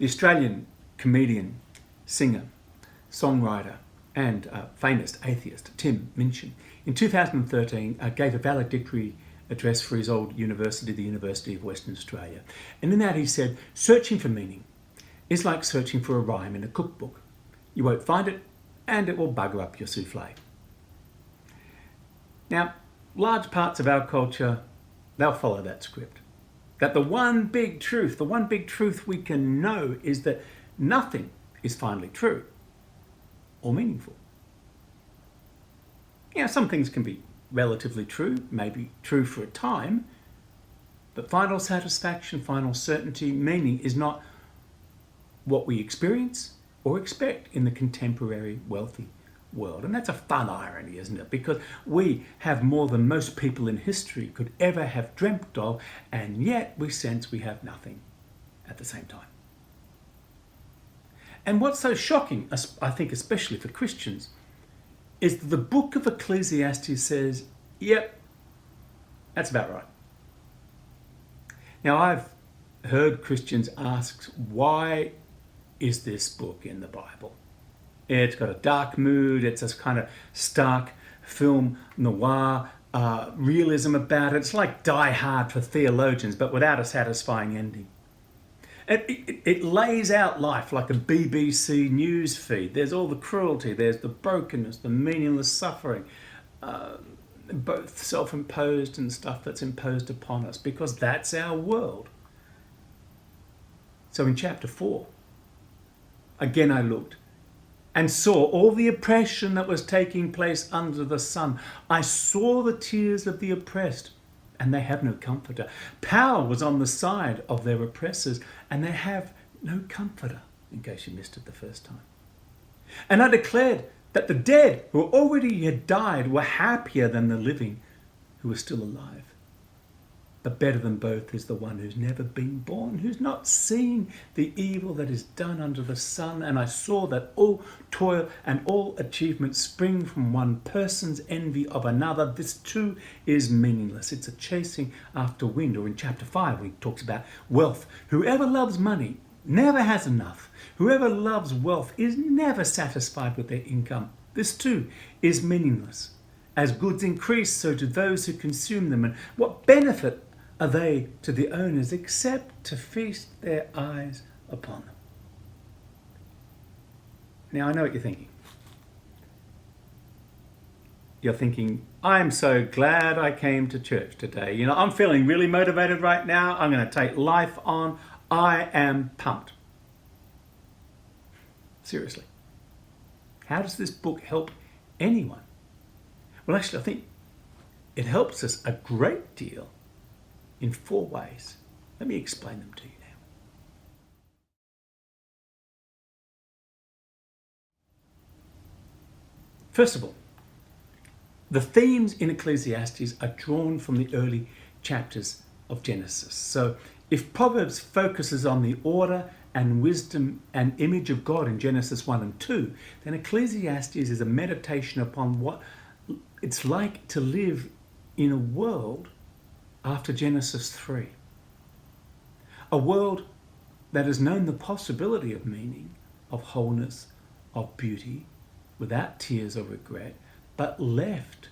The Australian comedian, singer, songwriter and famous atheist Tim Minchin in 2013 gave a valedictory address for his old university, the University of Western Australia. And in that he said, searching for meaning is like searching for a rhyme in a cookbook. You won't find it and it will bugger up your souffle. Now, large parts of our culture, they'll follow that script. That the one big truth we can know is that nothing is finally true or meaningful. You know, some things can be relatively true, maybe true for a time, but final satisfaction, final certainty, meaning is not what we experience or expect in the contemporary wealthy world. And that's a fun irony, isn't it? Because we have more than most people in history could ever have dreamt of, and yet we sense we have nothing at the same time. And what's so shocking, I think especially for Christians, is that the book of Ecclesiastes says, yep, that's about right. Now, I've heard Christians ask, why is this book in the Bible? It's got a dark mood, it's a kind of stark film noir realism about it. It's like Die Hard for theologians, but without a satisfying ending. It lays out life like a BBC news feed. There's all the cruelty, there's the brokenness, the meaningless suffering, both self-imposed and stuff that's imposed upon us, because that's our world. So in chapter 4, again I looked and saw all the oppression that was taking place under the sun. I saw the tears of the oppressed, and they have no comforter. Power was on the side of their oppressors, and they have no comforter, in case you missed it the first time. And I declared that the dead who already had died were happier than the living who are still alive. But better than both is the one who's never been born, who's not seen the evil that is done under the sun. And I saw that all toil and all achievement spring from one person's envy of another. This too is meaningless. It's a chasing after wind. Or in chapter 5, he talks about wealth. Whoever loves money never has enough. Whoever loves wealth is never satisfied with their income. This too is meaningless. As goods increase, so do those who consume them. And what benefit are they to the owners except to feast their eyes upon them? Now, I know what you're thinking. You're thinking, I'm so glad I came to church today. You know, I'm feeling really motivated right now. I'm going to take life on. I am pumped. Seriously. How does this book help anyone? Well, actually, I think it helps us a great deal in 4 ways. Let me explain them to you now. First of all, the themes in Ecclesiastes are drawn from the early chapters of Genesis. So if Proverbs focuses on the order and wisdom and image of God in Genesis 1 and 2, then Ecclesiastes is a meditation upon what it's like to live in a world after Genesis 3. A world that has known the possibility of meaning, of wholeness, of beauty, without tears or regret, but left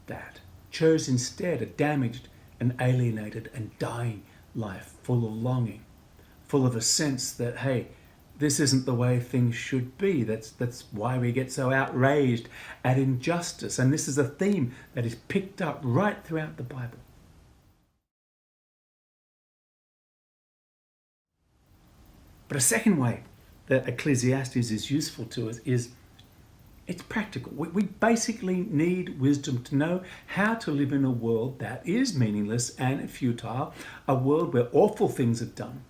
that, chose instead a damaged and alienated and dying life, full of longing, full of a sense that, hey, this isn't the way things should be. That's why we get so outraged at injustice. And this is a theme that is picked up right throughout the Bible. But a second way that Ecclesiastes is useful to us is it's practical. We basically need wisdom to know how to live in a world that is meaningless and futile, a world where awful things are done.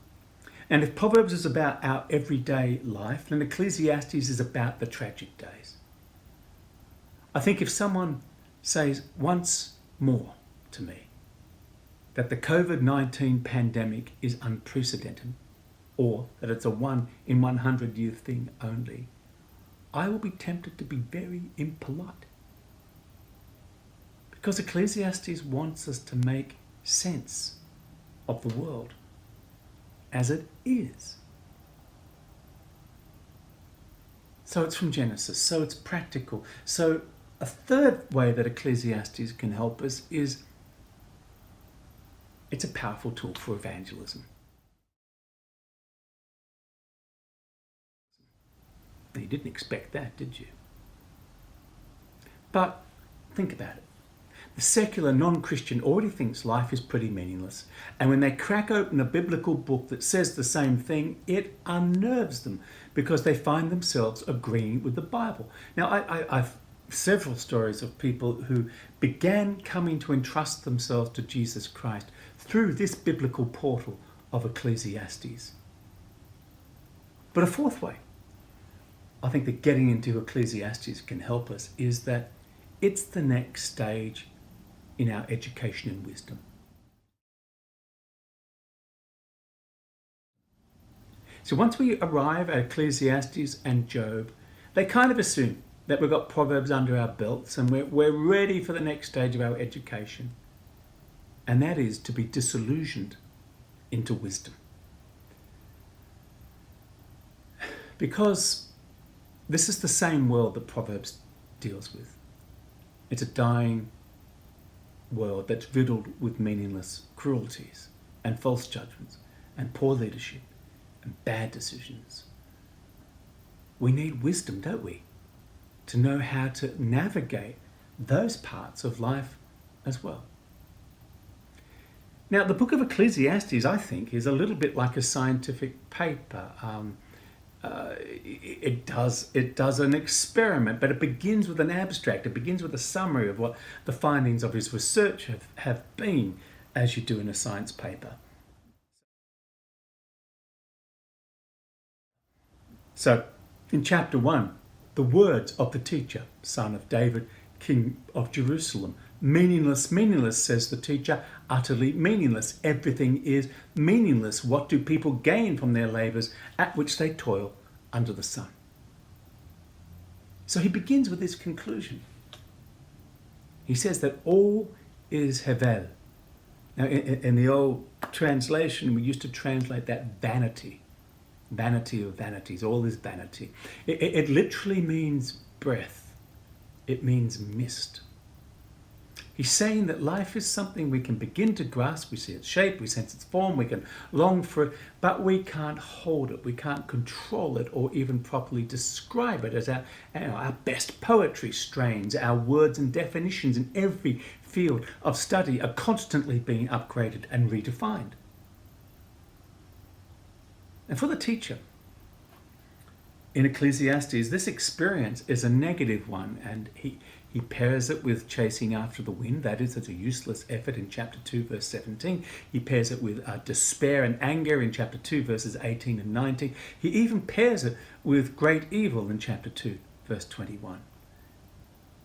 And if Proverbs is about our everyday life, then Ecclesiastes is about the tragic days. I think if someone says once more to me that the COVID-19 pandemic is unprecedented, or that it's a 1 in 100 year thing only, I will be tempted to be very impolite. Because Ecclesiastes wants us to make sense of the world as it is. So it's from Genesis, so it's practical. So a third way that Ecclesiastes can help us is it's a powerful tool for evangelism. You didn't expect that, did you? But think about it. The secular non-Christian already thinks life is pretty meaningless. And when they crack open a biblical book that says the same thing, it unnerves them because they find themselves agreeing with the Bible. Now, I've several stories of people who began coming to entrust themselves to Jesus Christ through this biblical portal of Ecclesiastes. But a fourth way I think that getting into Ecclesiastes can help us is that it's the next stage in our education and wisdom. So once we arrive at Ecclesiastes and Job, they kind of assume that we've got Proverbs under our belts and we're ready for the next stage of our education. And that is to be disillusioned into wisdom. Because this is the same world that Proverbs deals with. It's a dying world that's riddled with meaningless cruelties and false judgments and poor leadership and bad decisions. We need wisdom, don't we, to know how to navigate those parts of life as well. Now, the book of Ecclesiastes, I think, is a little bit like a scientific paper. It does an experiment, but it begins with an abstract. It begins with a summary of what the findings of his research have been, as you do in a science paper. So, in chapter 1, the words of the teacher, son of David, king of Jerusalem. Meaningless, meaningless, says the teacher, utterly meaningless. Everything is meaningless. What do people gain from their labours at which they toil under the sun? So he begins with this conclusion. He says that all is hevel. Now, in the old translation, we used to translate that vanity. Vanity of vanities. All is vanity. It literally means breath. It means mist. He's saying that life is something we can begin to grasp. We see its shape, we sense its form, we can long for it, but we can't hold it, we can't control it or even properly describe it as our best poetry strains. Our words and definitions in every field of study are constantly being upgraded and redefined. And for the teacher, in Ecclesiastes, this experience is a negative one, and he pairs it with chasing after the wind. That is, it's a useless effort in chapter 2, verse 17. He pairs it with despair and anger in chapter 2, verses 18 and 19. He even pairs it with great evil in chapter 2, verse 21.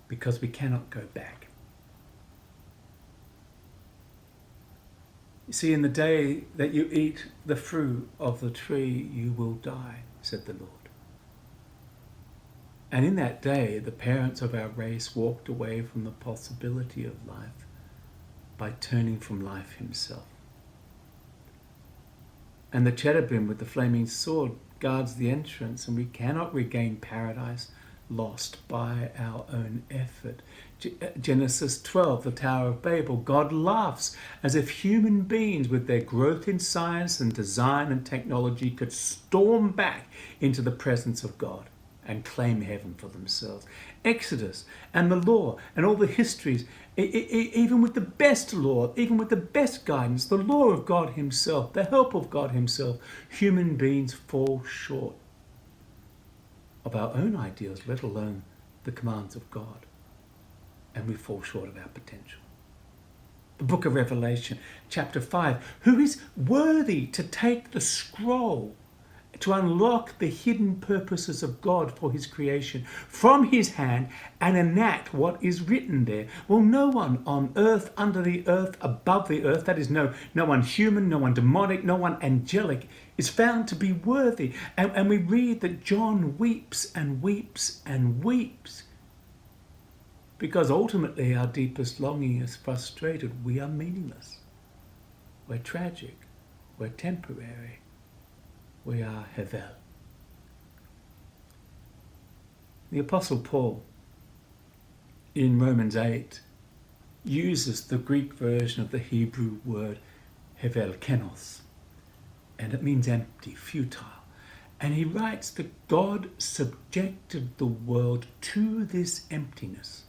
Because we cannot go back. You see, in the day that you eat the fruit of the tree, you will die, said the Lord. And in that day, the parents of our race walked away from the possibility of life by turning from life himself. And the cherubim with the flaming sword guards the entrance, and we cannot regain paradise lost by our own effort. Genesis 12, the Tower of Babel, God laughs as if human beings with their growth in science and design and technology could storm back into the presence of God and claim heaven for themselves. Exodus and the law and all the histories, even with the best law, even with the best guidance, the law of God himself, the help of God himself, human beings fall short of our own ideals, let alone the commands of God. And we fall short of our potential. The book of Revelation, chapter 5, who is worthy to take the scroll to unlock the hidden purposes of God for his creation from his hand and enact what is written there? Well, no one on earth, under the earth, above the earth, that is no one human, no one demonic, no one angelic, is found to be worthy. And we read that John weeps and weeps and weeps because ultimately our deepest longing is frustrated. We are meaningless. We're tragic. We're temporary. We are hevel. The Apostle Paul in Romans 8 uses the Greek version of the Hebrew word hevel kenos, and it means empty, futile. And he writes that God subjected the world to this emptiness,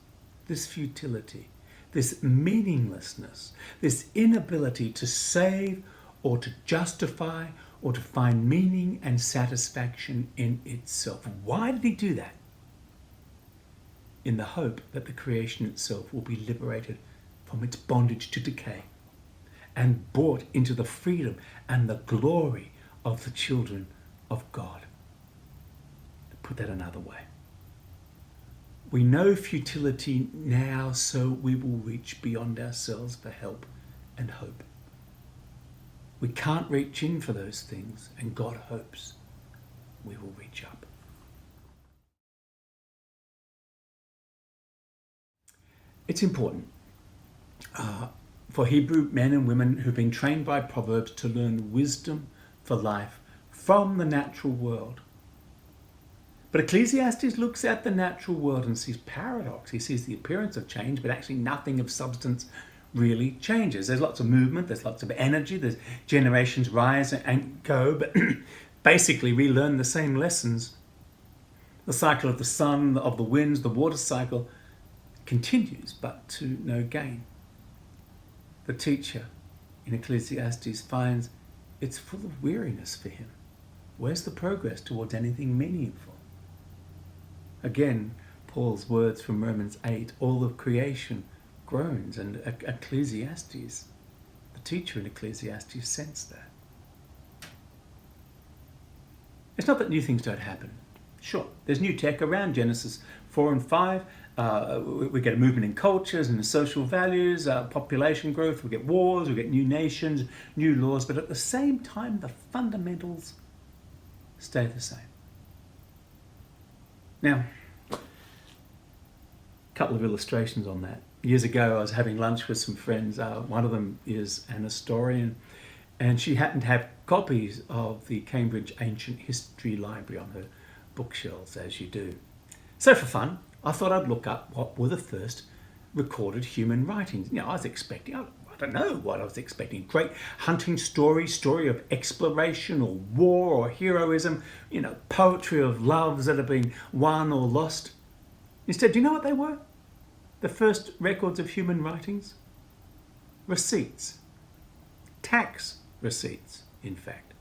this futility, this meaninglessness, this inability to save or to justify or to find meaning and satisfaction in itself. Why did he do that? In the hope that the creation itself will be liberated from its bondage to decay and brought into the freedom and the glory of the children of God. To put that another way, we know futility now, so we will reach beyond ourselves for help and hope. We can't reach in for those things, and God hopes we will reach up. It's important for Hebrew men and women who've been trained by Proverbs to learn wisdom for life from the natural world. But Ecclesiastes looks at the natural world and sees paradox. He sees the appearance of change, but actually nothing of substance really changes. There's lots of movement, there's lots of energy, there's generations rise and go, but basically we learn the same lessons. The cycle of the sun, of the winds, the water cycle continues, but to no gain. The teacher in Ecclesiastes finds it's full of weariness for him. Where's the progress towards anything meaningful? Again, Paul's words from Romans 8, all of creation groans, and Ecclesiastes, the teacher in Ecclesiastes, sensed that. It's not that new things don't happen. Sure, there's new tech around Genesis 4 and 5. We get a movement in cultures and in social values, population growth, we get wars, we get new nations, new laws, but at the same time, the fundamentals stay the same. Now, a couple of illustrations on that. Years ago, I was having lunch with some friends. One of them is an historian, and she happened to have copies of the Cambridge Ancient History Library on her bookshelves, as you do. So for fun, I thought I'd look up what were the first recorded human writings. I was expecting, I don't know what I was expecting. Great hunting story of exploration or war or heroism, poetry of loves that have been won or lost. Instead, do you know what they were? The first records of human writings? Receipts. Tax receipts, in fact.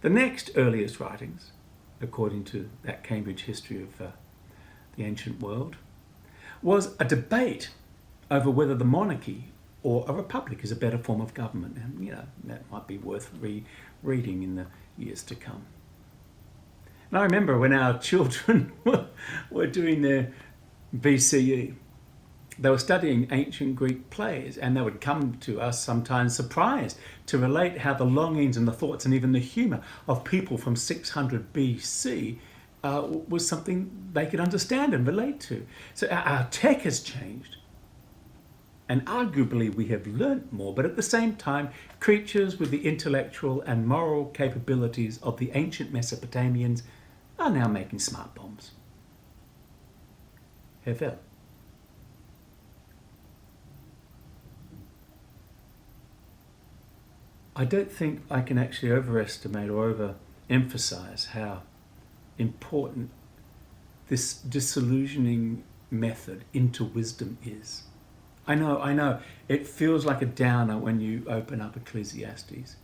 The next earliest writings, according to that Cambridge history of the ancient world, was a debate over whether the monarchy or a republic is a better form of government. And, that might be worth reading in the years to come. And I remember when our children were doing their BCE, they were studying ancient Greek plays, and they would come to us sometimes surprised to relate how the longings and the thoughts and even the humour of people from 600 BC was something they could understand and relate to. So our tech has changed, and arguably we have learnt more, but at the same time, creatures with the intellectual and moral capabilities of the ancient Mesopotamians are now making smart bombs. Hevel. I don't think I can actually overestimate or overemphasize how important this disillusioning method into wisdom is. I know, it feels like a downer when you open up Ecclesiastes,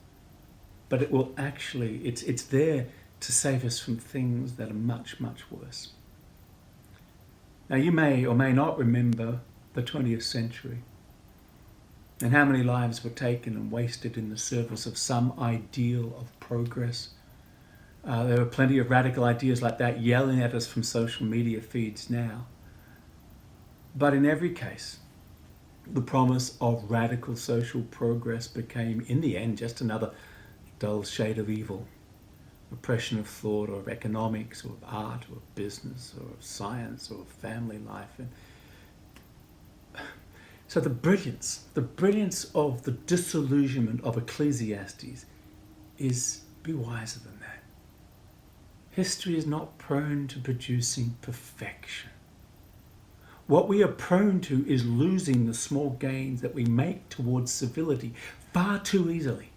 but it will actually, it's there to save us from things that are much, much worse. Now, you may or may not remember the 20th century and how many lives were taken and wasted in the service of some ideal of progress. There are plenty of radical ideas like that yelling at us from social media feeds now. But in every case, the promise of radical social progress became, in the end, just another dull shade of evil. Oppression of thought or of economics or of art or of business or of science or of family life. And so the brilliance of the disillusionment of Ecclesiastes is be wiser than that. History is not prone to producing perfection. What we are prone to is losing the small gains that we make towards civility far too easily.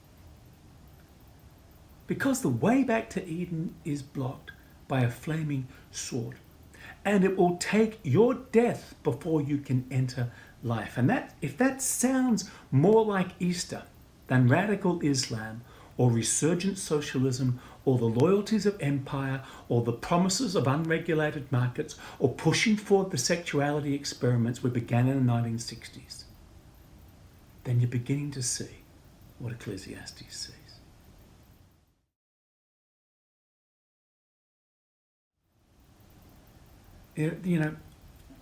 Because the way back to Eden is blocked by a flaming sword. And it will take your death before you can enter life. And that, if that sounds more like Easter than radical Islam or resurgent socialism or the loyalties of empire or the promises of unregulated markets or pushing forward the sexuality experiments we began in the 1960s, then you're beginning to see what Ecclesiastes says. You know,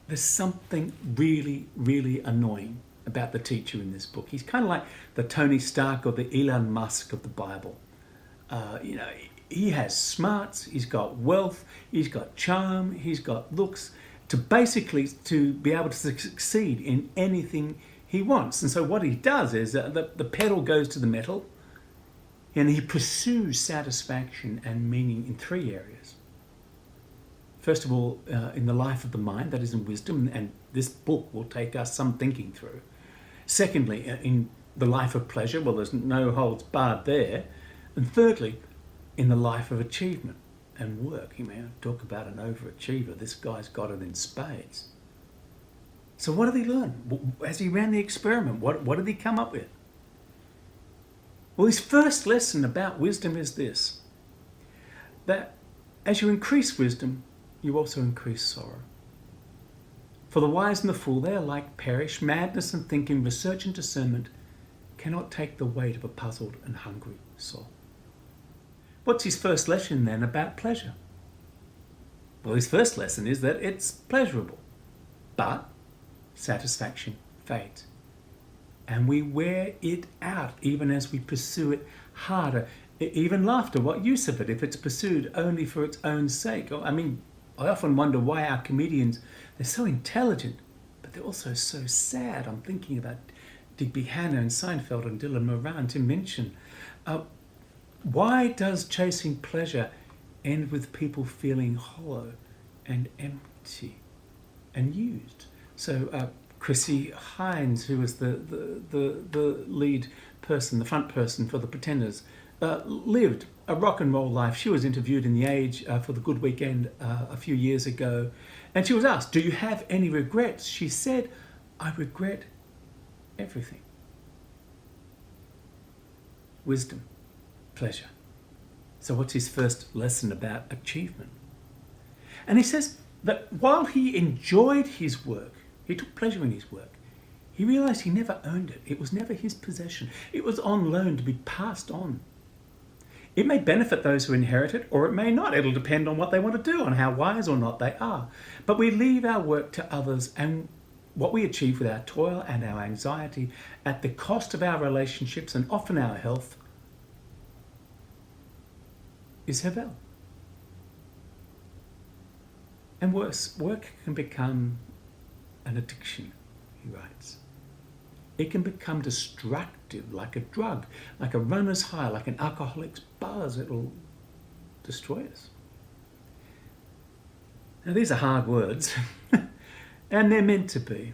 there's something really, really annoying about the teacher in this book. He's kind of like the Tony Stark or the Elon Musk of the Bible. You know, he has smarts, he's got wealth, he's got charm, he's got looks to basically to be able to succeed in anything he wants. And so what he does is the pedal goes to the metal and he pursues satisfaction and meaning in three areas. First of all, in the life of the mind, that is in wisdom, and this book will take us some thinking through. Secondly, in the life of pleasure, well, there's no holds barred there. And thirdly, in the life of achievement and work. You may talk about an overachiever. This guy's got it in spades. So what did he learn? As he ran the experiment, what did he come up with? Well, his first lesson about wisdom is this, that as you increase wisdom, you also increase sorrow. For the wise and the fool, they alike perish. Madness and thinking, research and discernment cannot take the weight of a puzzled and hungry soul. What's his first lesson then about pleasure? Well, his first lesson is that it's pleasurable, but satisfaction fades. And we wear it out even as we pursue it harder. Even laughter, what use of it if it's pursued only for its own sake? I mean, I often wonder why our comedians, they're so intelligent, but they're also so sad. I'm thinking about Digby Hanna and Seinfeld and Dylan Moran to mention. Why does chasing pleasure end with people feeling hollow and empty and used? So Chrissy Hines, who was the lead person, the front person for the Pretenders, lived a rock and roll life. She was interviewed in The Age for the Good Weekend a few years ago, and she was asked, do you have any regrets? She said, I regret everything. Wisdom, pleasure. So what's his first lesson about achievement? And he says that while he enjoyed his work, he took pleasure in his work, he realized he never owned it. It was never his possession. It was on loan to be passed on. It may benefit those who inherit it, or it may not. It'll depend on what they want to do, on how wise or not they are. But we leave our work to others, and what we achieve with our toil and our anxiety at the cost of our relationships and often our health is Havel. And worse, work can become an addiction, he writes. It can become destructive, like a drug, like a runner's high, like an alcoholic's buzz. It'll destroy us. Now, these are hard words, and they're meant to be.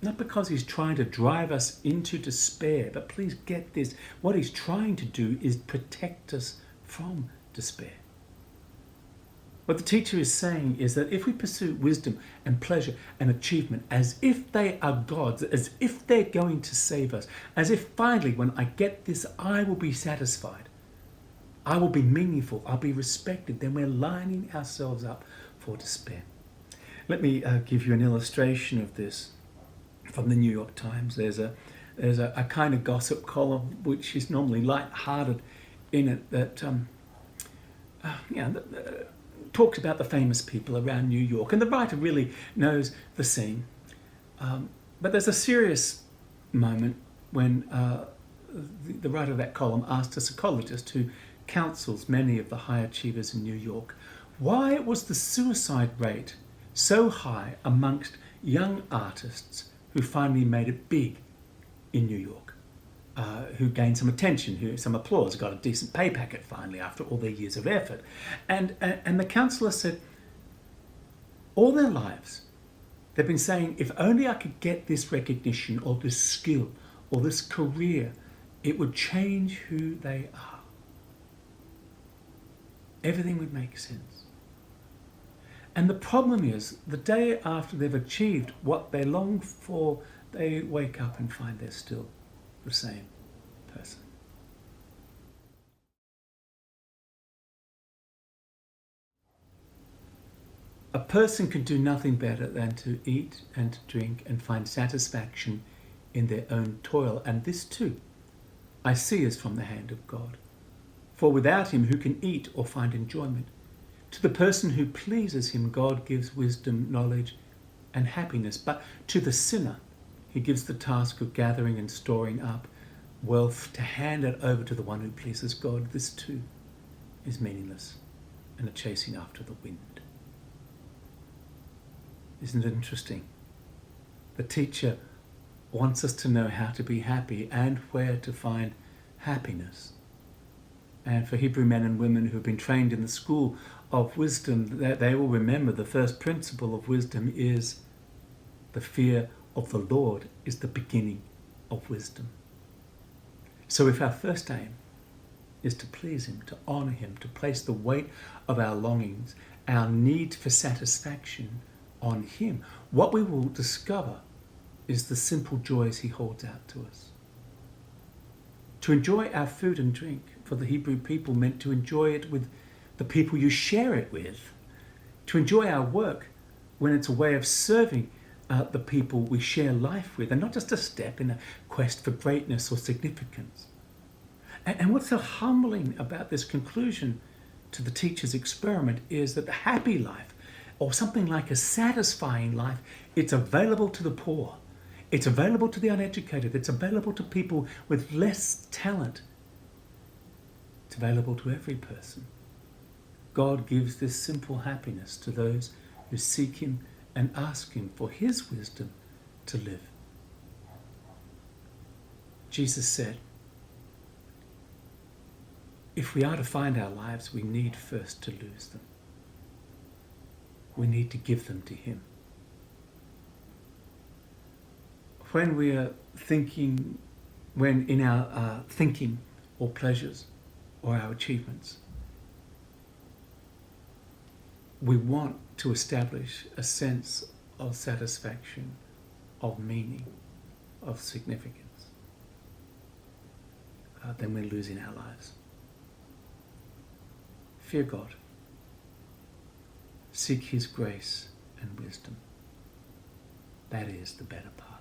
Not because he's trying to drive us into despair, but please get this. What he's trying to do is protect us from despair. What the teacher is saying is that if we pursue wisdom and pleasure and achievement as if they are God's, as if they're going to save us, as if finally when I get this, I will be satisfied, I will be meaningful, I'll be respected, then we're lining ourselves up for despair. Let me give you an illustration of this from the New York Times. There's a kind of gossip column which is normally light-hearted in it that talks about the famous people around New York, and the writer really knows the scene. But there's a serious moment when the writer of that column asked a psychologist who counsels many of the high achievers in New York, why was the suicide rate so high amongst young artists who finally made it big in New York? who gained some attention, some applause, got a decent pay packet finally after all their years of effort. And the counsellor said, all their lives, they've been saying, if only I could get this recognition or this skill or this career, it would change who they are. Everything would make sense. And the problem is, the day after they've achieved what they long for, they wake up and find they're still the same person. A person can do nothing better than to eat and to drink and find satisfaction in their own toil. And this too, I see is from the hand of God. For without him, who can eat or find enjoyment? To the person who pleases him, God gives wisdom, knowledge, and happiness. But to the sinner, he gives the task of gathering and storing up wealth to hand it over to the one who pleases God. This too is meaningless and a chasing after the wind. Isn't it interesting? The teacher wants us to know how to be happy and where to find happiness. And for Hebrew men and women who have been trained in the school of wisdom, they will remember the first principle of wisdom is the fear of the Lord is the beginning of wisdom. So if our first aim is to please him, to honour him, to place the weight of our longings, our need for satisfaction on him, what we will discover is the simple joys he holds out to us. To enjoy our food and drink for the Hebrew people meant to enjoy it with the people you share it with. To enjoy our work when it's a way of serving the people we share life with, and not just a step in a quest for greatness or significance. And what's so humbling about this conclusion to the teacher's experiment is that the happy life, or something like a satisfying life, it's available to the poor. It's available to the uneducated. It's available to people with less talent. It's available to every person. God gives this simple happiness to those who seek him and ask him for his wisdom to live. Jesus said, if we are to find our lives, we need first to lose them. We need to give them to him. When we are thinking, when in our thinking or pleasures or our achievements, we want to establish a sense of satisfaction, of meaning, of significance, then we're losing our lives. Fear God. Seek his grace and wisdom. That is the better path.